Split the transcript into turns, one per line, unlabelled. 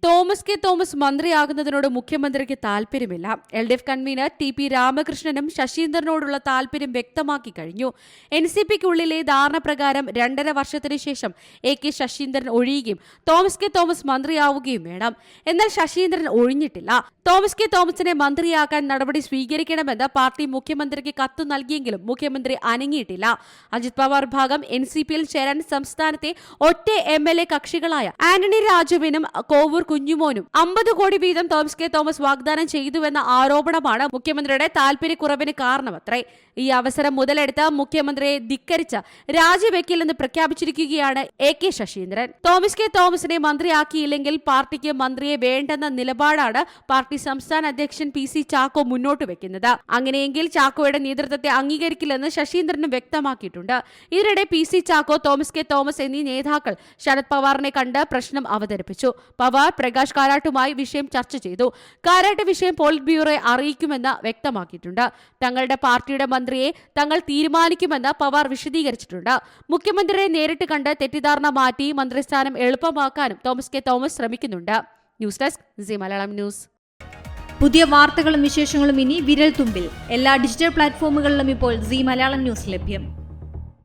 Thomas K Thomas മന്ത്രിയാകുന്നതിനോട് മുഖ്യമന്ത്രിക്ക് താൽപര്യമില്ല. LDF convener TP രാമകൃഷ്ണനും ശശീന്ദ്രനോടുള്ള താൽപര്യം വ്യക്തമാക്കി കഴിഞ്ഞു. NCPക്കുള്ളിലെ ധാരണ പ്രകാരം 2.5 വർഷത്തിന് ശേഷം AK ശശീന്ദ്രൻ ഒഴിയുകയും തോമസ് കെ തോമസ് മന്ത്രിയാവുകയും വേണം. എന്നാൽ ശശീന്ദ്രൻ ഒഴിഞ്ഞിട്ടില്ല. തോമസ് കെ തോമസിനെ മന്ത്രിയാക്കാൻ നടപടി സ്വീകരിക്കണമെന്ന് പാർട്ടി മുഖ്യമന്ത്രിക്ക് കത്ത് നൽകിയെങ്കിലും മുഖ്യമന്ത്രി അനങ്ങിയിട്ടില്ല. അജിത് പവാർ വിഭാഗം NCPയിൽ ചേരാൻ സംസ്ഥാനത്തെ ഒറ്റ MLA കക്ഷികളായ ആന്റണി രാജുവിനും കോവൂർ കുഞ്ഞുമോനും 50 കോടി വീതം തോമസ് കെ തോമസ് വാഗ്ദാനം ചെയ്തുവെന്ന ആരോപണമാണ് മുഖ്യമന്ത്രിയുടെ താൽപര്യക്കുറവിന് കാരണമത്രേ. ഈ അവസരം മുതലെടുത്ത് മുഖ്യമന്ത്രിയെ ധിക്കരിച്ച് രാജിവെക്കില്ലെന്ന് പ്രഖ്യാപിച്ചിരിക്കുകയാണ് AK ശശീന്ദ്രൻ. തോമസ് കെ തോമസിനെ മന്ത്രിയാക്കിയില്ലെങ്കിൽ പാർട്ടിക്ക് മന്ത്രിയെ വേണ്ടെന്ന നിലപാടാണ് പാർട്ടി സംസ്ഥാന അധ്യക്ഷൻ PC ചാക്കോ മുന്നോട്ട് വെക്കുന്നത്. അങ്ങനെയെങ്കിൽ ചാക്കോയുടെ നേതൃത്വത്തെ അംഗീകരിക്കില്ലെന്ന് ശശീന്ദ്രനും വ്യക്തമാക്കിയിട്ടുണ്ട്. ഇതിനിടെ PC Chacko, Thomas K Thomas എന്നീ നേതാക്കൾ ശരത് പവാറിനെ കണ്ട് പ്രശ്നം അവതരിപ്പിച്ചു. പവാർ പ്രകാശ് കാരാട്ടുമായി വിഷയം ചർച്ച ചെയ്തു. കാരാട്ട് വിഷയം പോളിറ്റ് ബ്യൂറോയെ അറിയിക്കുമെന്ന് വ്യക്തമാക്കിയിട്ടുണ്ട്. തങ്ങളുടെ പാർട്ടിയുടെ മന്ത്രിയെ തങ്ങൾ തീരുമാനിക്കുമെന്ന് പവാർ വിശദീകരിച്ചിട്ടുണ്ട്. മുഖ്യമന്ത്രിയെ നേരിട്ട് കണ്ട് തെറ്റിദ്ധാരണ മാറ്റി മന്ത്രിസ്ഥാനം എളുപ്പമാക്കാനും തോമസ് കെ തോമസ് ശ്രമിക്കുന്നുണ്ട്. News desk C Malayalam news.
പുതിയ വാർത്തകളും വിശേഷങ്ങളും ഇനി വിരൽ തുമ്പിൽ. എല്ലാ ഡിജിറ്റൽ പ്ലാറ്റ്ഫോമുകളിലും ഇപ്പോൾ സി മലയാളം ന്യൂസ് ലഭ്യം.